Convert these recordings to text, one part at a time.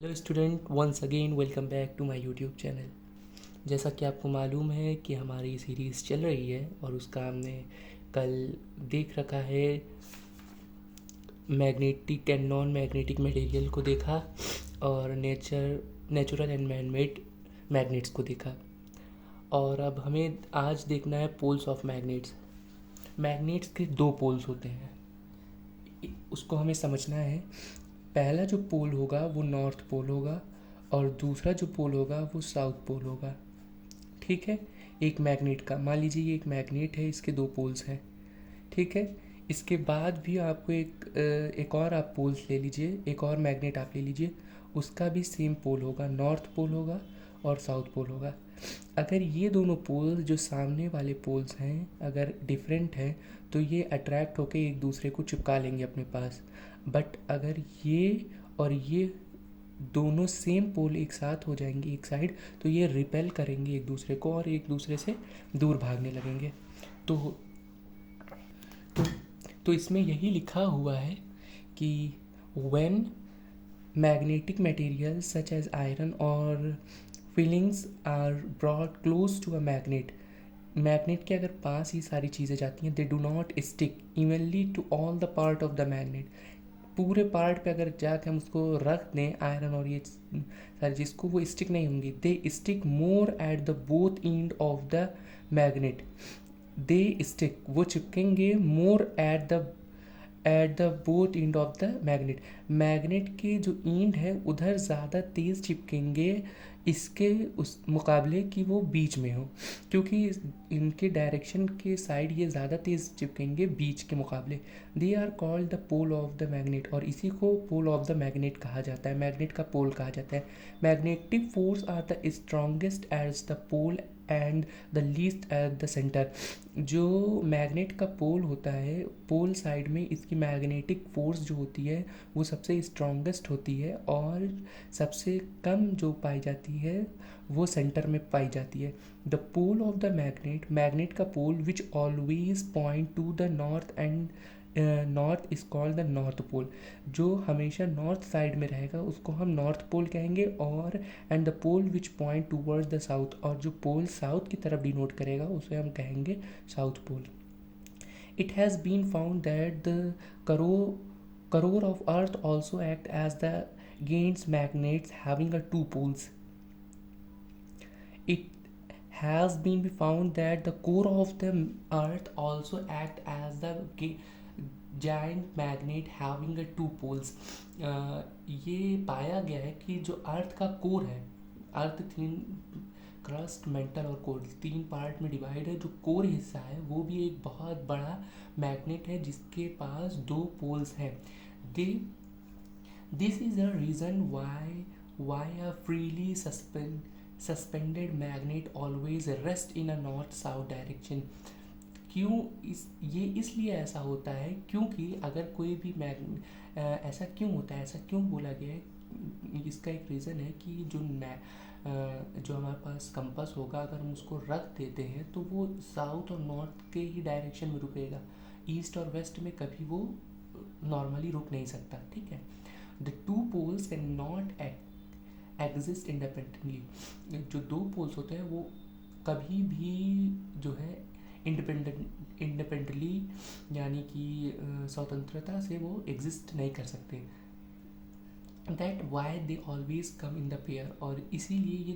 Hello student, once again welcome back to my YouTube channel. जैसा कि आपको मालूम है कि हमारी सीरीज़ चल रही है और उसका हमने कल देख रखा है, magnetic and non magnetic material को देखा और natural and man made magnets को देखा। और अब हमें आज देखना है पोल्स ऑफ मैग्नेट्स। मैग्नेट्स के दो पोल्स होते हैं, उसको हमें समझना है। पहला जो पोल होगा वो नॉर्थ पोल होगा और दूसरा जो पोल होगा वो साउथ पोल होगा। ठीक है, एक मैग्नेट का मान लीजिए ये एक मैग्नेट है, इसके दो पोल्स हैं। ठीक है, इसके बाद भी आपको एक और आप पोल्स ले लीजिए, एक और मैग्नेट आप ले लीजिए, उसका भी सेम पोल होगा, नॉर्थ पोल होगा और साउथ पोल होगा। अगर ये दोनों पोल्स जो सामने वाले पोल्स हैं अगर डिफरेंट हैं तो ये अट्रैक्ट होकर एक दूसरे को चिपका लेंगे अपने पास। बट अगर ये और ये दोनों सेम पोल एक साथ हो जाएंगे एक साइड, तो ये रिपेल करेंगे एक दूसरे को और एक दूसरे से दूर भागने लगेंगे। तो तो, तो इसमें यही लिखा हुआ है कि when magnetic material such as iron और filings are brought close to a magnet, magnet के अगर पास ही सारी चीज़ें जाती हैं, they do not stick evenly to all the part of the magnet. पूरे पार्ट पे अगर जाके हम उसको रख दें आयरन और ये सारी चीज़ को, वो स्टिक नहीं होंगी। They stick more at the both end of the magnet. They stick, वो चिपकेंगे more at the both end of the magnet. Magnet के जो एंड है उधर ज़्यादा तेज़ चिपकेंगे इसके उस मुकाबले कि वो बीच में हो, क्योंकि इनके डायरेक्शन के साइड ये ज़्यादा तेज़ चिपकेंगे बीच के मुकाबले। They are called the pole of the magnet, और इसी को पोल ऑफ द मैग्नेट कहा जाता है, मैग्नेट का पोल कहा जाता है। Magnetic force are the strongest as the pole and the least at the centre. जो मैग्नेट का पोल होता है, पोल साइड में इसकी मैग्नेटिक फोर्स जो होती है वो सबसे स्ट्रॉन्गेस्ट होती है और सबसे कम जो पाई जाती है वो सेंटर में पाई जाती है। The pole of the magnet, magnet का pole which always point to the north and north is called the north pole. जो हमेशा नॉर्थ साइड में रहेगा उसको हम नॉर्थ पोल कहेंगे, और and the pole which point towards the south, और जो पोल साउथ की तरफ डिनोट करेगा उसे हम कहेंगे south pole. It has been found that the core of earth also act as the gains magnets having a two poles. It has been found that the core of the earth also act as the giant magnet having a two poles. ये पाया गया है कि जो अर्थ का core है, अर्थ तीन, crust, mental और कोर, तीन पार्ट में डिवाइड है। जो कोर हिस्सा है वो भी एक बहुत बड़ा मैग्नेट है जिसके पास दो पोल्स हैं। They this is the reason why a freely suspended magnet always rest in a north south direction. क्यों ये इसलिए ऐसा होता है क्योंकि अगर कोई भी ऐसा क्यों होता है, ऐसा क्यों बोला गया है, इसका एक रीज़न है कि जो हमारे पास कंपास होगा अगर हम उसको रख देते हैं तो वो साउथ और नॉर्थ के ही डायरेक्शन में रुकेगा, ईस्ट और वेस्ट में कभी वो नॉर्मली रुक नहीं सकता। ठीक है, the two poles can not exist independently. जो दो पोल्स होते हैं वो कभी भी जो है इंडिपेंडेंटली यानी कि स्वतंत्रता से वो एग्जिस्ट नहीं कर सकते। That why they always come in the pair, और इसीलिए ये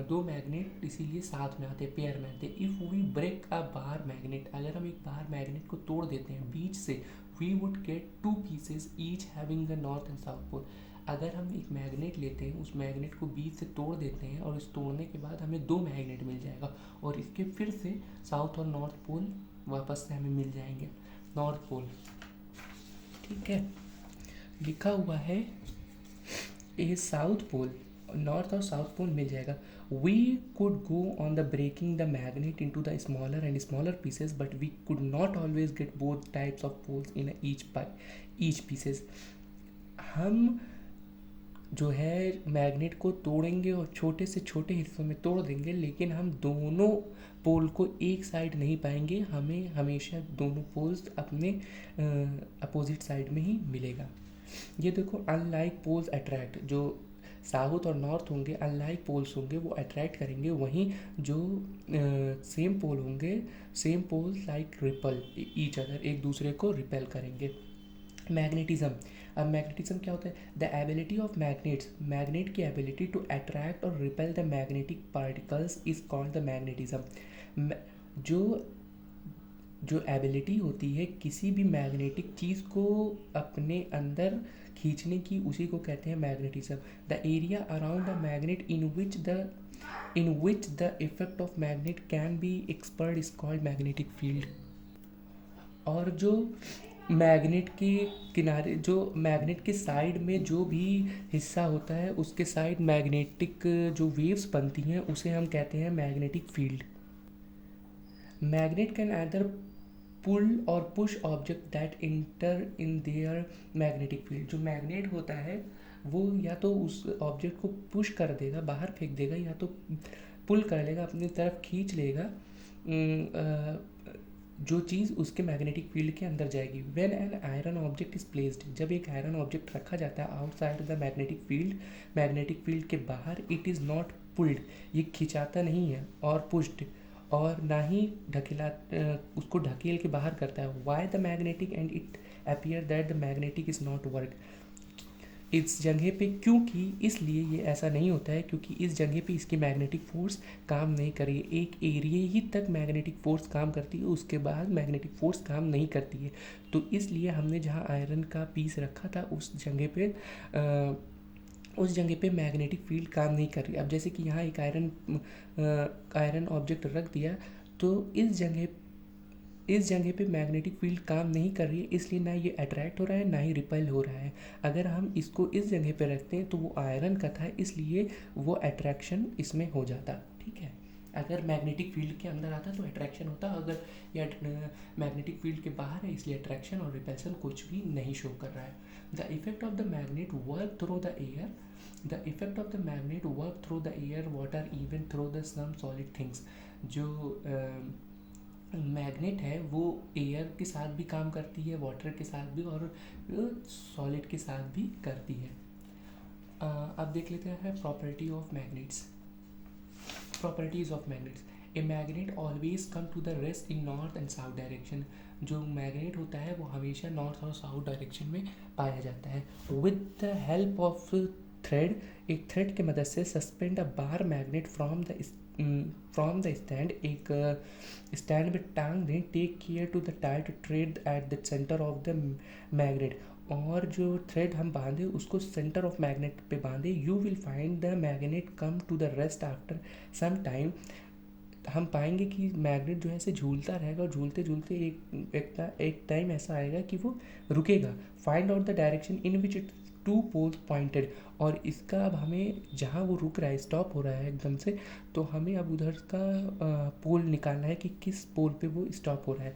दो मैग्नेट इसीलिए साथ में आते हैं, पेयर में आते हैं। If we break a bar magnet, अगर हम एक बार मैग्नेट को तोड़ देते हैं बीच से, we would get two pieces each having the north and south pole. अगर हम एक मैग्नेट लेते हैं, उस मैग्नेट को बीच से तोड़ देते हैं और इस तोड़ने के बाद हमें दो मैग्नेट मिल जाएगा और इसके फिर से साउथ और नॉर्थ पोल वापस से हमें मिल जाएंगे, नॉर्थ पोल। ठीक है, लिखा हुआ है ए साउथ पोल, नॉर्थ और साउथ पोल मिल जाएगा। We could go on the breaking the magnet into the smaller and smaller pieces, but we could not always get both types of poles in each pieces. हम जो है magnet को तोड़ेंगे और छोटे से छोटे हिस्सों में तोड़ देंगे, लेकिन हम दोनों पोल को एक साइड नहीं पाएंगे, हमें हमेशा दोनों पोल्स अपने अपोजिट साइड में ही मिलेगा। ये देखो, अनलाइक पोल्स अट्रैक्ट, जो साउथ और नॉर्थ होंगे अनलाइक पोल्स होंगे, वो अट्रैक्ट करेंगे, वहीं जो सेम पोल होंगे, same poles like repel each other, एक दूसरे को रिपेल करेंगे। मैग्नेटिज्म, अब मैग्नेटिज्म क्या होता है? The ability of magnets, magnet की एबिलिटी टू अट्रैक्ट और repel the magnetic particles is called the magnetism. जो जो एबिलिटी होती है किसी भी मैग्नेटिक चीज़ को अपने अंदर खींचने की, उसी को कहते हैं magnetism. The area around the magnet in which the effect of magnet can be expert is called magnetic field. और जो मैग्नेट के किनारे, जो मैग्नेट के साइड में जो भी हिस्सा होता है उसके साइड मैग्नेटिक जो वेव्स बनती हैं उसे हम कहते हैं magnetic field. Magnet can either pull or push object that enter in their magnetic field. जो मैग्नेट होता है वो या तो उस ऑब्जेक्ट को पुश कर देगा, बाहर फेंक देगा, या तो पुल कर लेगा, अपनी तरफ खींच लेगा जो चीज़ उसके मैग्नेटिक फील्ड के अंदर जाएगी। When an iron object is placed, जब एक आयरन ऑब्जेक्ट रखा जाता है आउटसाइड द मैग्नेटिक फील्ड के बाहर, इट इज़ नॉट पुल्ड, ये खिंचाता नहीं है, और पुश्ड, और ना ही उसको ढकेल के बाहर करता है। Why the magnetic and it appear that the magnetic is not work, इस जगह पे, क्योंकि इसलिए ये ऐसा नहीं होता है क्योंकि इस जगह पे इसकी मैग्नेटिक फोर्स काम नहीं कर रही है। एक एरिया ही तक मैग्नेटिक फोर्स काम करती है, उसके बाद मैग्नेटिक फोर्स काम नहीं करती है। तो इसलिए हमने जहाँ आयरन का पीस रखा था उस जगह पे मैग्नेटिक फील्ड काम नहीं कर रही। अब जैसे कि यहाँ एक आयरन ऑब्जेक्ट रख दिया, तो इस जगह पे मैग्नेटिक फील्ड काम नहीं कर रही है, इसलिए ना ये अट्रैक्ट हो रहा है ना ही रिपेल हो रहा है। अगर हम इसको इस जगह पे रखते हैं तो वो आयरन का था, इसलिए वो अट्रैक्शन इसमें हो जाता। ठीक है, अगर मैग्नेटिक फील्ड के अंदर आता तो अट्रैक्शन होता, अगर ये मैग्नेटिक फील्ड के बाहर है इसलिए अट्रैक्शन और रिपल्सन कुछ भी नहीं शो कर रहा है। The effect of the magnet work through the air, the effect of the magnet work through the air, water, even through the some solid things. जो मैग्नेट है वो एयर के साथ भी काम करती है, वाटर के साथ भी, और सॉलिड के साथ भी करती है। अब देख लेते हैं property of magnets. Properties of magnets, a magnet always come to the rest in north and south direction. जो मैग्नेट होता है वो हमेशा नॉर्थ और साउथ डायरेक्शन में पाया जाता है। With the help of thread, एक थ्रेड की मदद से suspend a bar magnet from the stand, एक स्टैंड में टांग दें। Take care to the tight thread at the centre of the magnet, और जो थ्रेड हम बांधे उसको सेंटर ऑफ मैग्नेट पे बांधे। You will find the magnet come to the rest after some time. हम पाएंगे कि मैग्नेट जो है ऐसे झूलता रहेगा, और झूलते झूलते एक टाइम ऐसा आएगा कि वो रुकेगा। Find out the direction in which it two poles pointed, और इसका अब हमें जहाँ वो रुक रहा है, स्टॉप हो रहा है एकदम से, तो हमें अब उधर का पोल निकालना है कि किस पोल पे वो स्टॉप हो रहा है।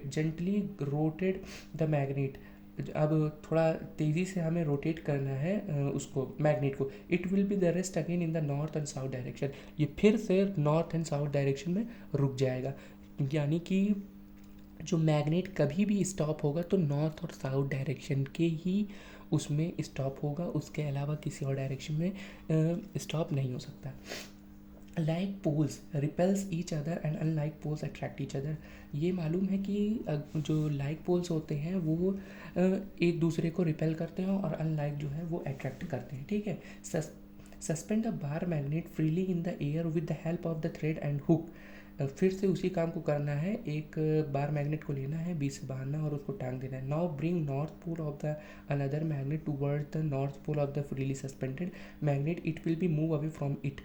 जेंटली रोटेड द मैग्नेट, अब थोड़ा तेज़ी से हमें रोटेट करना है उसको, मैग्नेट को। It will be the rest again in the north and south direction, ये फिर से नॉर्थ एंड साउथ डायरेक्शन में रुक जाएगा। यानी कि जो मैग्नेट कभी भी स्टॉप होगा तो नॉर्थ और साउथ डायरेक्शन के ही उसमें स्टॉप होगा, उसके अलावा किसी और डायरेक्शन में स्टॉप नहीं हो सकता। Like poles repels each other and unlike poles attract each other. ये मालूम है कि जो लाइक पोल्स होते हैं वो एक दूसरे को रिपेल करते हैं, और अनलाइक जो है वो अट्रैक्ट करते हैं। ठीक है, suspend a bar magnet freely in the air with the help of the thread and hook. फिर से उसी काम को करना है, एक बार मैग्नेट को लेना है, बीच से बांधना और उसको टांग देना है। Now bring north pole of the another magnet toward the north pole of the freely suspended magnet, it will be move away from it.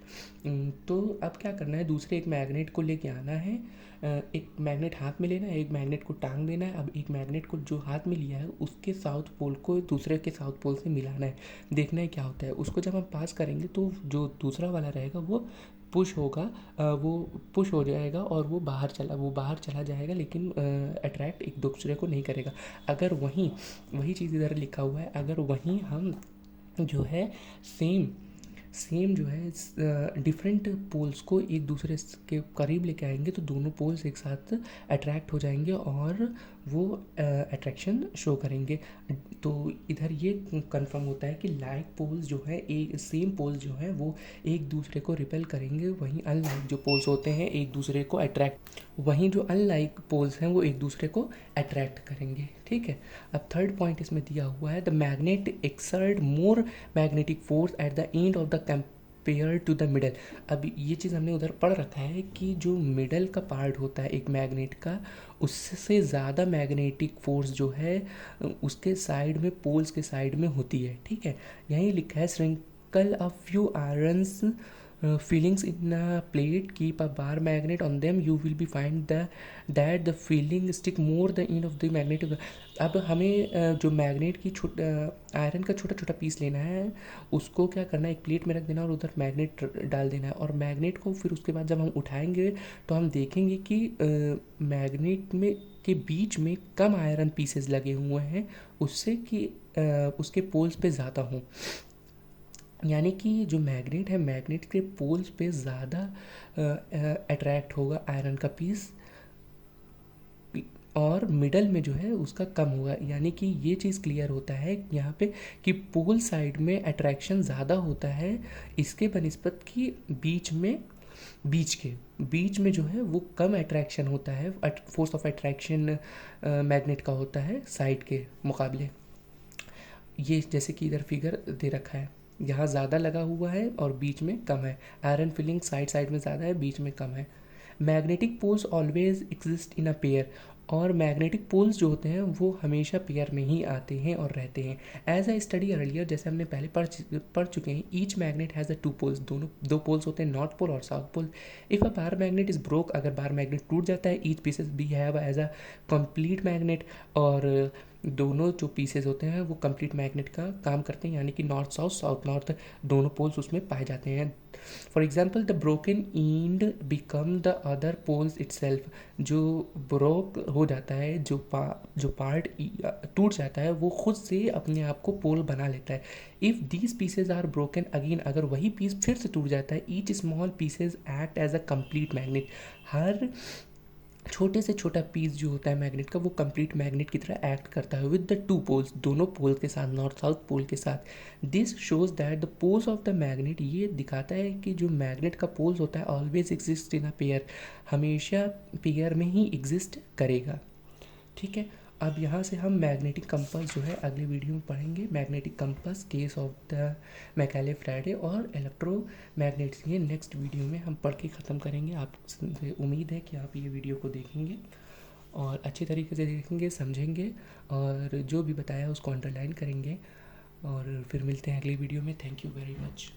तो अब क्या करना है, दूसरे एक मैग्नेट को लेके आना है, एक मैग्नेट हाथ में लेना है, एक मैग्नेट को टांग देना है। अब एक मैग्नेट को जो हाथ में लिया है उसके साउथ पोल को दूसरे के साउथ पोल से मिलाना है, देखना है क्या होता है। उसको जब हम पास करेंगे तो जो दूसरा वाला रहेगा वो पुश होगा, वो पुश हो जाएगा और वो बाहर चला जाएगा, लेकिन अट्रैक्ट एक दूसरे को नहीं करेगा। अगर वही चीज़ इधर लिखा हुआ है, अगर वहीं हम जो है सेम जो है डिफरेंट पोल्स को एक दूसरे के करीब लेके आएंगे तो दोनों पोल्स एक साथ अट्रैक्ट हो जाएंगे और वो अट्रैक्शन शो करेंगे। तो इधर ये कंफर्म होता है कि लाइक पोल्स जो है, एक सेम पोल्स जो है वो एक दूसरे को रिपेल करेंगे, वहीं अनलाइक जो पोल्स होते हैं एक दूसरे को अट्रैक्ट, वहीं जो अनलाइक पोल्स हैं वो एक दूसरे को अट्रैक्ट करेंगे। ठीक है। अब थर्ड पॉइंट इसमें दिया हुआ है, the magnet exert more magnetic force at the end of the pair to the middle. अब ये चीज़ हमने उधर पढ़ रखा है कि जो मिडल का पार्ट होता है एक मैग्नेट का, उससे ज़्यादा मैग्नेटिक फोर्स जो है उसके साइड में, पोल्स के साइड में होती है। ठीक है। यहीं लिखा है, sprinkle a few irons fillings in a plate, keep a bar magnet on them, you will be find that the filling stick more the end of the magnetic। अब हमें जो मैग्नेट की आयरन का छोटा छोटा पीस लेना है, उसको क्या करना है, एक प्लेट में रख देना और उधर मैग्नेट डाल देना है, और मैग्नेट को फिर उसके बाद जब हम उठाएंगे तो हम देखेंगे कि मैग्नेट में के बीच में कम आयरन पीसेस लगे हुए हैं, उससे कि उसके पोल्स पे ज़्यादा हों। यानी कि जो मैग्नेट है, मैग्नेट के पोल्स पे ज़्यादा अट्रैक्ट होगा आयरन का पीस, और मिडल में जो है उसका कम होगा। यानी कि ये चीज़ क्लियर होता है यहाँ पे कि पोल साइड में अट्रैक्शन ज़्यादा होता है इसके बनिस्बत कि बीच में जो है वो कम अट्रैक्शन होता है, फोर्स ऑफ अट्रैक्शन मैग्नेट का होता है साइड के मुकाबले। ये जैसे कि इधर फिगर दे रखा है, यहाँ ज़्यादा लगा हुआ है और बीच में कम है। आयरन फिलिंग साइड में ज़्यादा है, बीच में कम है। Magnetic poles always exist in a pair. और मैग्नेटिक पोल्स जो होते हैं वो हमेशा पेयर में ही आते हैं और रहते हैं। एज अ स्टडी अर्लियर, जैसे हमने पहले पढ़ चुके हैं, each magnet has a two poles, दोनों दो पोल्स होते हैं, नॉर्थ पोल और south pole. If a bar magnet is broke, अगर बार मैग्नेट टूट जाता है, each pieces behave as a complete magnet. और दोनों जो पीसेस होते हैं वो कंप्लीट मैग्नेट का काम करते हैं, यानी कि नॉर्थ साउथ, साउथ नॉर्थ दोनों पोल्स उसमें पाए जाते हैं। For example, the broken end become the other poles itself. जो ब्रोक हो जाता है, जो पार्ट टूट जाता है, वो खुद से अपने आप को पोल बना लेता है। If these pieces are broken again, अगर वही पीस फिर से टूट जाता है, each small pieces act as a complete magnet. हर छोटे से छोटा पीस जो होता है मैग्नेट का, वो कंप्लीट मैग्नेट की तरह एक्ट करता है विद द टू पोल्स, दोनों पोल्स के साथ, नॉर्थ साउथ पोल के साथ। This shows that the poles of the magnet, ये दिखाता है कि जो मैग्नेट का पोल्स होता है always exist in a pair, हमेशा पेयर में ही एग्जिस्ट करेगा। ठीक है। अब यहाँ से हम मैग्नेटिक कंपास जो है अगले वीडियो में पढ़ेंगे। Magnetic compass, case of the Macaulay Friday और इलेक्ट्रोमैग्नेट्स, ये नेक्स्ट वीडियो में हम पढ़ के ख़त्म करेंगे। आपसे उम्मीद है कि आप ये वीडियो को देखेंगे और अच्छे तरीके से देखेंगे, समझेंगे, और जो भी बताया उसको अंडरलाइन करेंगे। और फिर मिलते हैं अगली वीडियो में। Thank you very much.